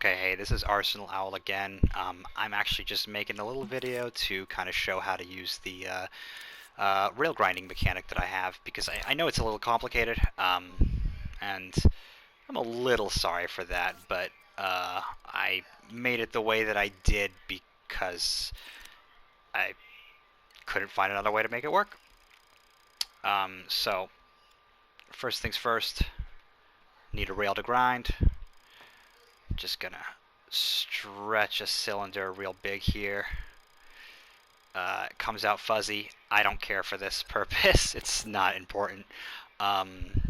Okay, hey, this is ArsenalOwl again. I'm actually just making a little video to kind of show how to use the rail grinding mechanic that I have, because I know it's a little complicated, and I'm a little sorry for that, but I made it the way that I did because I couldn't find another way to make it work. So, first things first, need a rail to grind. Just gonna stretch a cylinder real big here. It comes out fuzzy. I don't care for this purpose. It's not important. And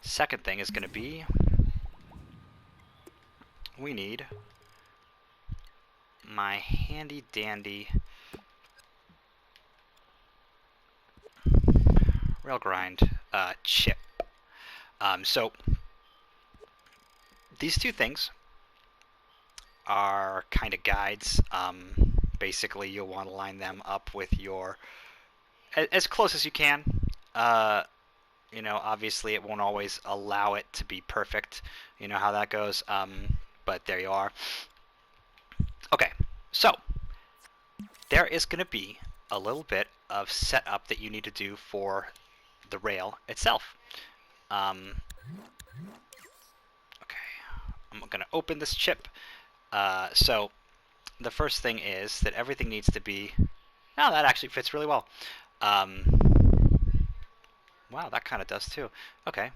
second thing is going to be, we need my handy dandy rail grind chip. So these two things are kind of guides. Basically, you'll want to line them up with your, as close as you can. You know, obviously it won't always allow it to be perfect. You know how that goes. But there you are. Okay, so there is going to be a little bit of setup that you need to do for the rail itself. Okay, I'm going to open this chip. So the first thing is that everything needs to be... Oh, that actually fits really well. Wow, that kind of does too. Okay.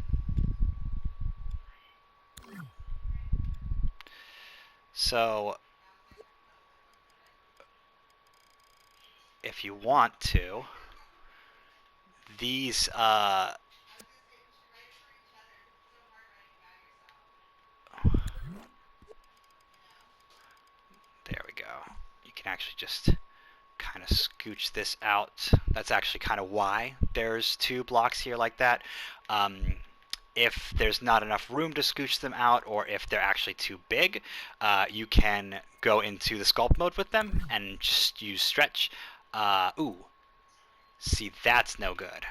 So if you want to, these there we go. You can actually just kind of scooch this out. That's actually kind of why there's two blocks here like that. If there's not enough room to scooch them out, or if they're actually too big, you can go into the sculpt mode with them and just use stretch. Ooh, see, that's no good.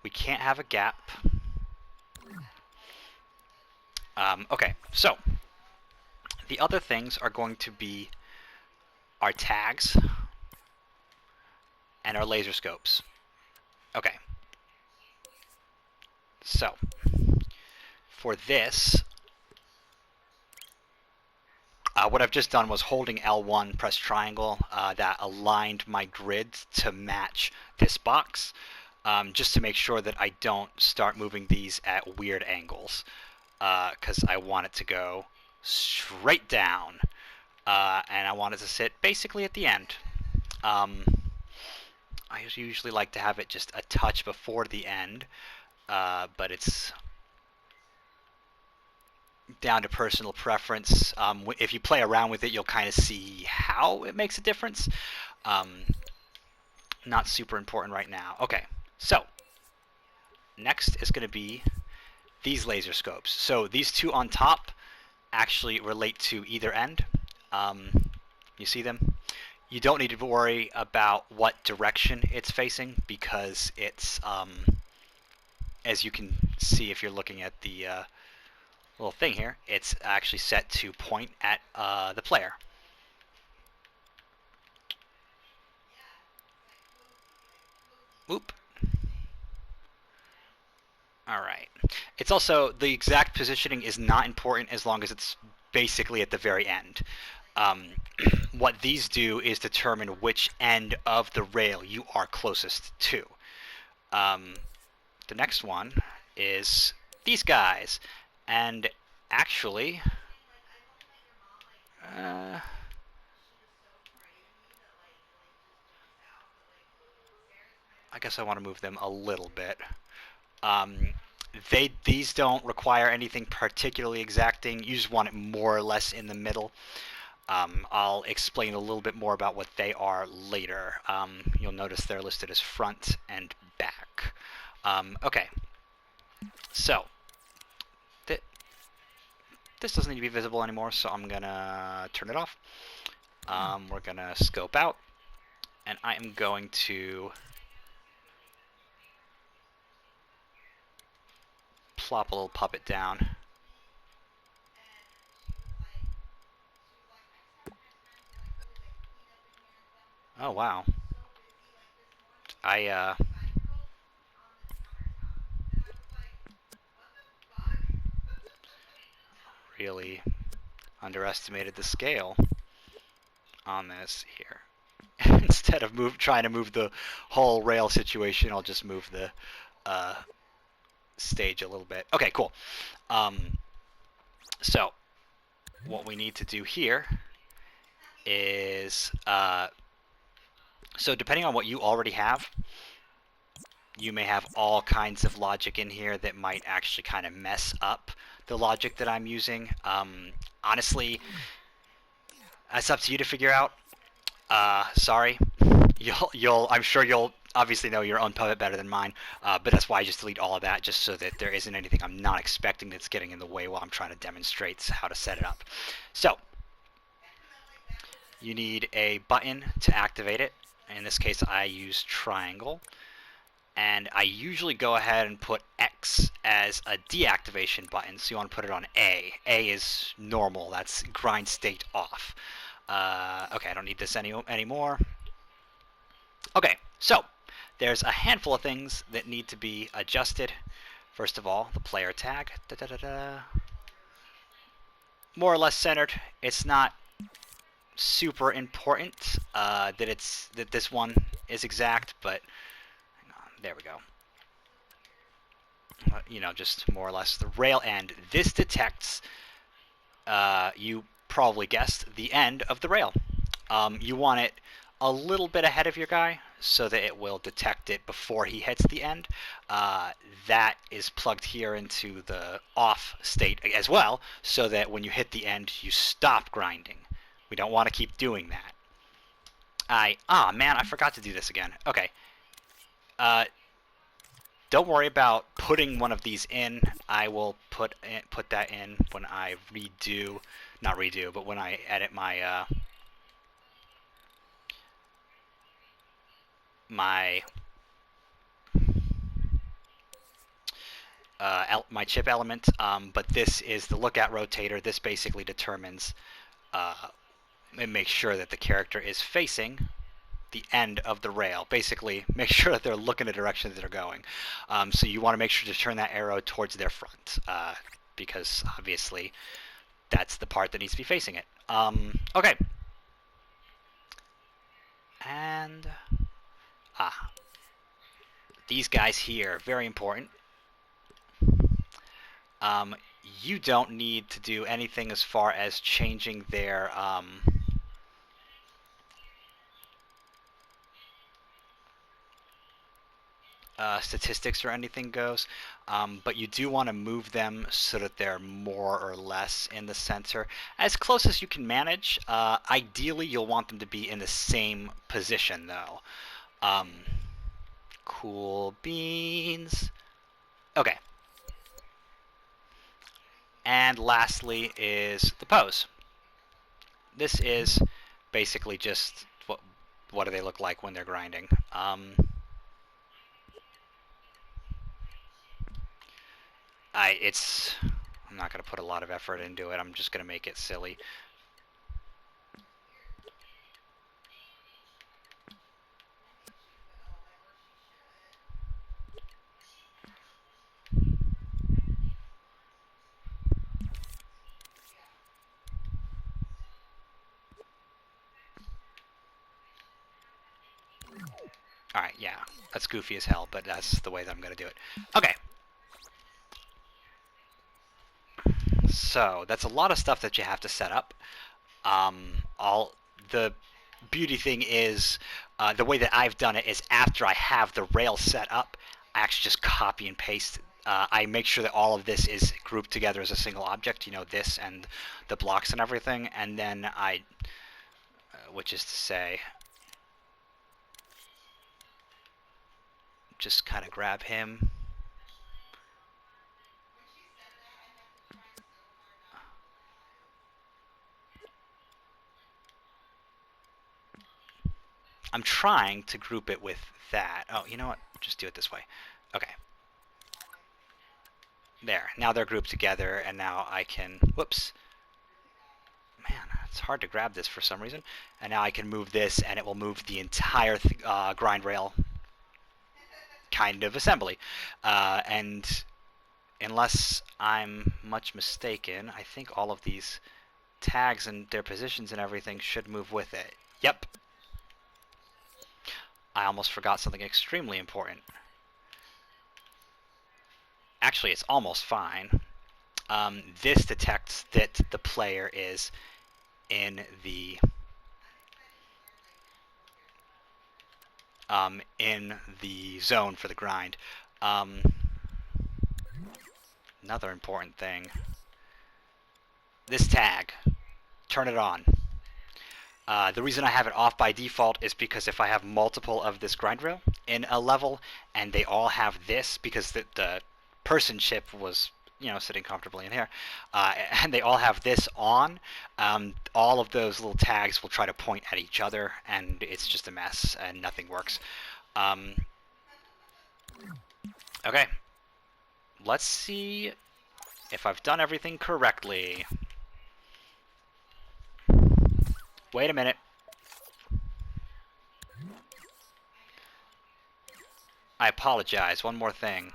We can't have a gap. Okay, so the other things are going to be our tags and our laser scopes. Okay. So, for this, what I've just done was holding L1, press triangle, that aligned my grid to match this box, just to make sure that I don't start moving these at weird angles, because I want it to go straight down, and I want it to sit basically at the end. I usually like to have it just a touch before the end, but it's down to personal preference. If you play around with it, you'll kind of see how it makes a difference. Not super important right now. Okay, so next is going to be these laser scopes. So these two on top actually relate to either end. You see them? You don't need to worry about what direction it's facing, because it's, as you can see if you're looking at the little thing here, it's actually set to point at the player. Oop. Alright. It's also, the exact positioning is not important as long as it's basically at the very end. What these do is determine which end of the rail you are closest to. The next one is these guys. And actually, I guess I want to move them a little bit. These don't require anything particularly exacting. You just want it more or less in the middle. I'll explain a little bit more about what they are later. You'll notice they're listed as front and back. Okay, so this doesn't need to be visible anymore, so I'm gonna turn it off. We're gonna scope out, and I am going to plop a little puppet down Oh, wow. I really underestimated the scale on this here. Instead of trying to move the whole rail situation, I'll just move the stage a little bit. Okay, cool. So what we need to do here is, so depending on what you already have, you may have all kinds of logic in here that might actually kind of mess up the logic that I'm using. Honestly, that's up to you to figure out. Sorry. I'm sure you'll obviously know your own puppet better than mine, but that's why I just delete all of that, just so that there isn't anything I'm not expecting that's getting in the way while I'm trying to demonstrate how to set it up. So, you need a button to activate it. In this case, I use triangle. And I usually go ahead and put X as a deactivation button, so you want to put it on A. A is normal, that's grind state off. Okay, I don't need this anymore. Okay, so there's a handful of things that need to be adjusted. First of all, the player tag. More or less centered. It's not super important that this one is exact, but hang on, there we go. You know, just more or less the rail end. This detects, you probably guessed, the end of the rail. You want it a little bit ahead of your guy so that it will detect it before he hits the end. That is plugged here into the off state as well, so that when you hit the end, you stop grinding. We don't want to keep doing that. Man, I forgot to do this again. Okay. Don't worry about putting one of these in. I will put that in when I not redo, but when I edit my my chip element. But this is the lookout rotator. This basically determines and makes sure that the character is facing the end of the rail. Basically, make sure that they're looking the direction that they're going. So you want to make sure to turn that arrow towards their front, because obviously that's the part that needs to be facing it. Okay. And these guys here, very important. You don't need to do anything as far as changing their statistics or anything goes, but you do want to move them so that they're more or less in the center, as close as you can manage. Ideally, you'll want them to be in the same position, though. Cool beans. Okay. And lastly is the pose. This is basically just what do they look like when they're grinding. I'm not going to put a lot of effort into it. I'm just going to make it silly. Alright, yeah. That's goofy as hell, but that's the way that I'm going to do it. Okay. So, that's a lot of stuff that you have to set up. The beauty thing is, the way that I've done it is after I have the rail set up, I actually just copy and paste. I make sure that all of this is grouped together as a single object, you know, this and the blocks and everything, and then which is to say, just kind of grab him. I'm trying to group it with that. Oh, you know what? Just do it this way. Okay. There. Now they're grouped together, and now I can... Whoops. Man, It's hard to grab this for some reason. And now I can move this, and it will move the entire grind rail kind of assembly. And unless I'm much mistaken, I think all of these tags and their positions and everything should move with it. Yep. I almost forgot something extremely important. Actually, it's almost fine. This detects that the player is in the zone for the grind. Another important thing. This tag, turn it on. The reason I have it off by default is because if I have multiple of this grind rail in a level and they all have this, because the person ship was sitting comfortably in here, and they all have this on, all of those little tags will try to point at each other, and it's just a mess and nothing works. Okay, let's see if I've done everything correctly. Wait a minute. I apologize. One more thing.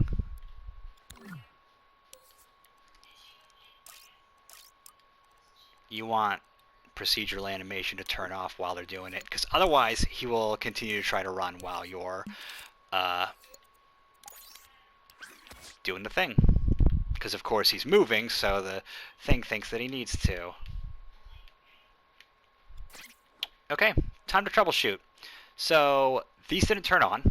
You want procedural animation to turn off while they're doing it, because otherwise he will continue to try to run while you're doing the thing. Because of course he's moving, so the thing thinks that he needs to. Okay, time to troubleshoot. So these didn't turn on.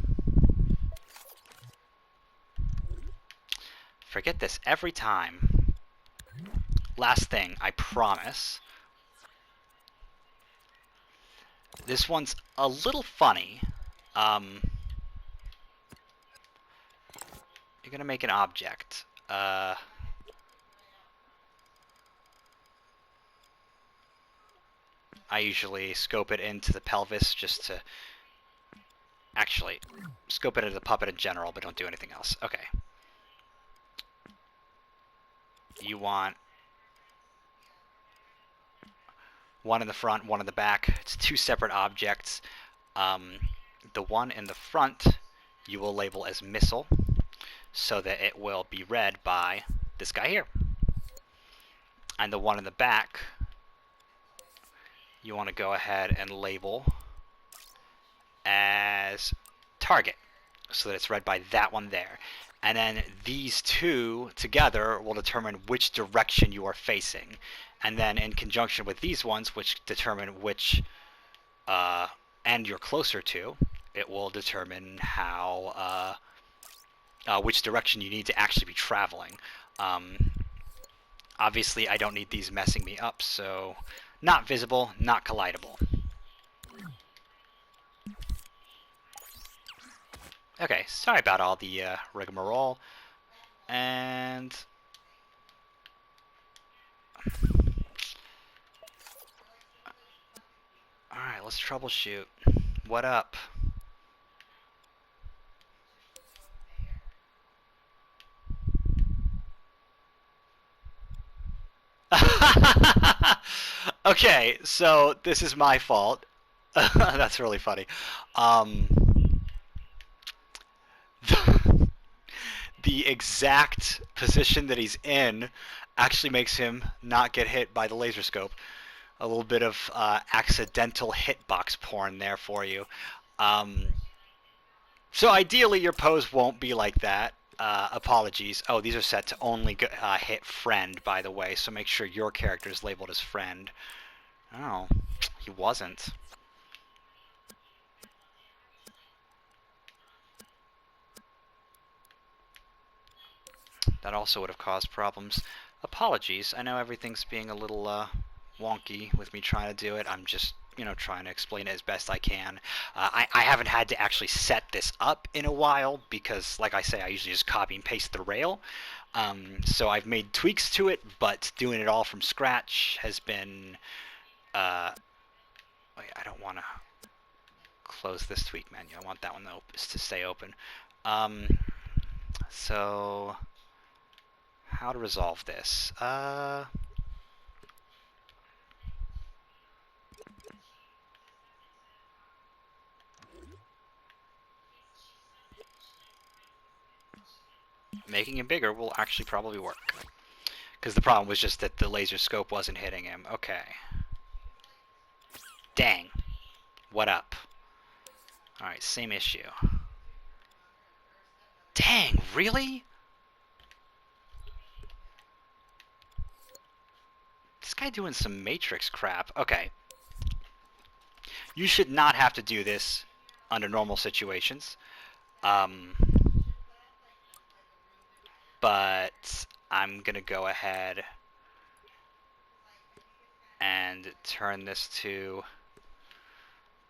Forget this every time. Last thing, I promise. This one's a little funny. You're gonna make an object. I usually scope it into the pelvis just to actually scope it into the puppet in general, but don't do anything else. Okay. You want one in the front, one in the back. It's two separate objects. The one in the front you will label as missile, so that it will be read by this guy here. And the one in the back you want to go ahead and label as target, so that it's read by that one there. And then these two together will determine which direction you are facing. And then in conjunction with these ones, which determine which end you're closer to, it will determine how which direction you need to actually be traveling. Obviously, I don't need these messing me up, so not visible, not collidable. Okay, sorry about all the rigmarole. And alright, let's troubleshoot. What up? Okay, so this is my fault. That's really funny. The exact position that he's in actually makes him not get hit by the laser scope. A little bit of accidental hitbox porn there for you. So ideally your pose won't be like that. Apologies. Oh, these are set to only hit friend, by the way, so make sure your character is labeled as friend. Oh, he wasn't. That also would have caused problems. Apologies. I know everything's being a little wonky with me trying to do it. I'm just, trying to explain it as best I can. I haven't had to actually set this up in a while because, like I say, I usually just copy and paste the rail. So I've made tweaks to it, but doing it all from scratch has been... wait, I don't want to close this tweak menu. I want that one to stay open. So... how to resolve this? making him bigger will actually probably work. Because the problem was just that the laser scope wasn't hitting him. Okay. Dang. What up? Alright, same issue. Dang, really? This guy doing some Matrix crap. Okay. You should not have to do this under normal situations. But I'm going to go ahead and turn this to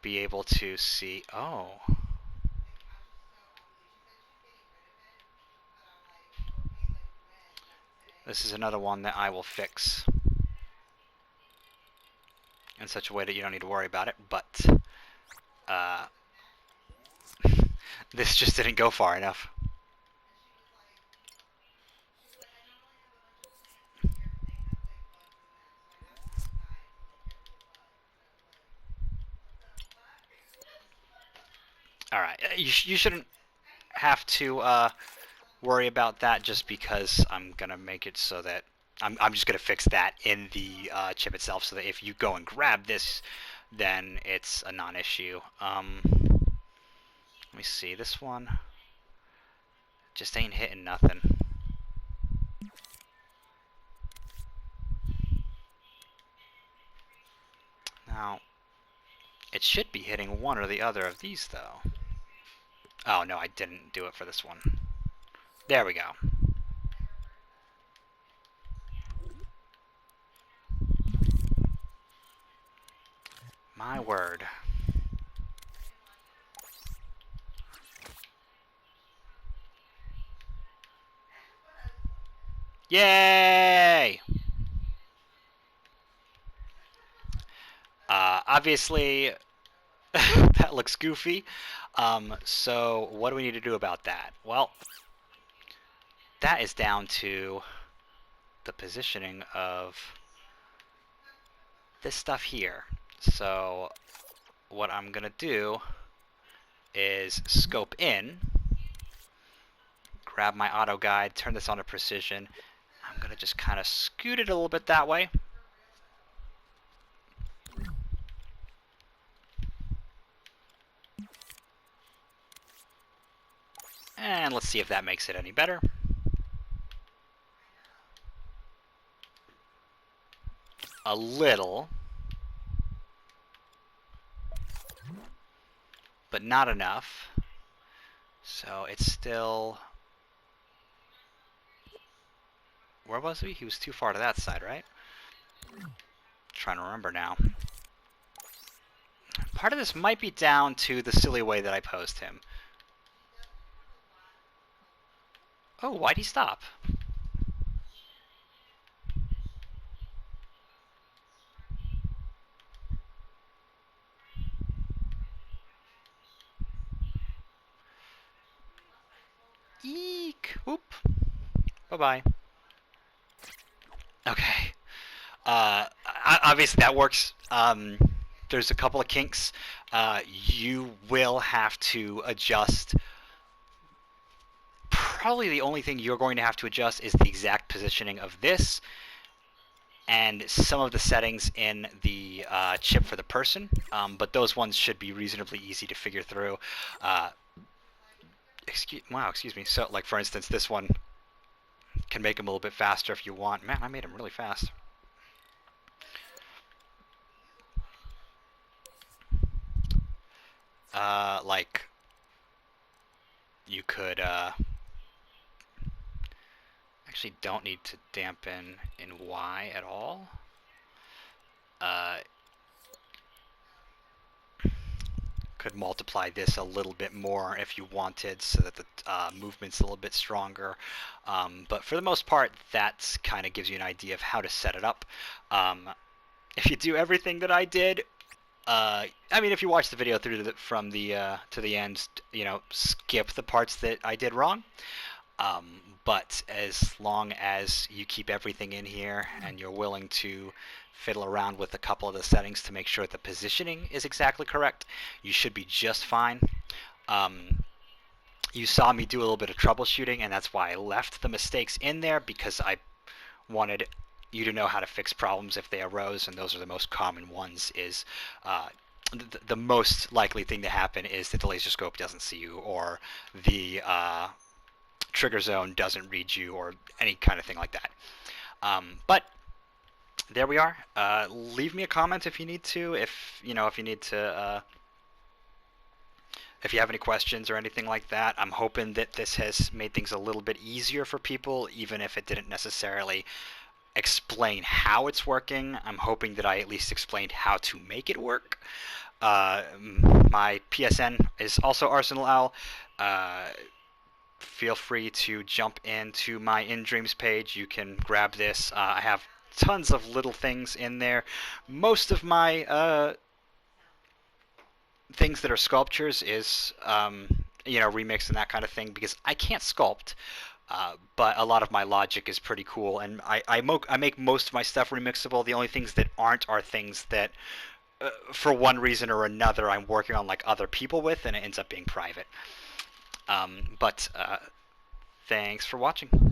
be able to see. Oh. This is another one that I will fix in such a way that you don't need to worry about it, but this just didn't go far enough. Alright, you shouldn't have to worry about that just because I'm going to make it so that I'm just going to fix that in the chip itself so that if you go and grab this, then it's a non-issue. Let me see, this one just ain't hitting nothing. Now, it should be hitting one or the other of these, though. Oh, no, I didn't do it for this one. There we go. My word. Yay! Obviously, that looks goofy. So what do we need to do about that? Well, that is down to the positioning of this stuff here. So what I'm going to do is scope in, grab my auto guide, turn this on to precision. I'm going to just kind of scoot it a little bit that way. And let's see if that makes it any better. A little. But not enough. So it's still... Where was he? He was too far to that side, right? Trying to remember now. Part of this might be down to the silly way that I posed him. Oh, why'd he stop? Eek! Whoop. Bye-bye. Okay. Obviously that works. There's a couple of kinks. You will have to adjust. Probably the only thing you're going to have to adjust is the exact positioning of this and some of the settings in the chip for the person, but those ones should be reasonably easy to figure through. Excuse me. So, like for instance, this one can make him a little bit faster if you want. Man, I made him really fast. Like you could actually don't need to dampen in Y at all. Could multiply this a little bit more if you wanted so that the movement's a little bit stronger. But for the most part, that kind of gives you an idea of how to set it up. If you do everything that I did, I mean, if you watch the video through from the to the end, you know, skip the parts that I did wrong. But as long as you keep everything in here and you're willing to fiddle around with a couple of the settings to make sure the positioning is exactly correct, you should be just fine. You saw me do a little bit of troubleshooting, and that's why I left the mistakes in there, because I wanted you to know how to fix problems if they arose, and those are the most common ones. Is the most likely thing to happen is that the laser scope doesn't see you, or the trigger zone doesn't read you, or any kind of thing like that. But there we are. Leave me a comment if you need to. If you need to. If you have any questions or anything like that, I'm hoping that this has made things a little bit easier for people, even if it didn't necessarily explain how it's working. I'm hoping that I at least explained how to make it work. My PSN is also ArsenalOwl. Feel free to jump into my In Dreams page. You can grab this. I have tons of little things in there. Most of my things that are sculptures is remix and that kind of thing, because I can't sculpt, but a lot of my logic is pretty cool, and I make most of my stuff remixable. The only things that aren't are things that for one reason or another I'm working on like other people with, and it ends up being private. But thanks for watching.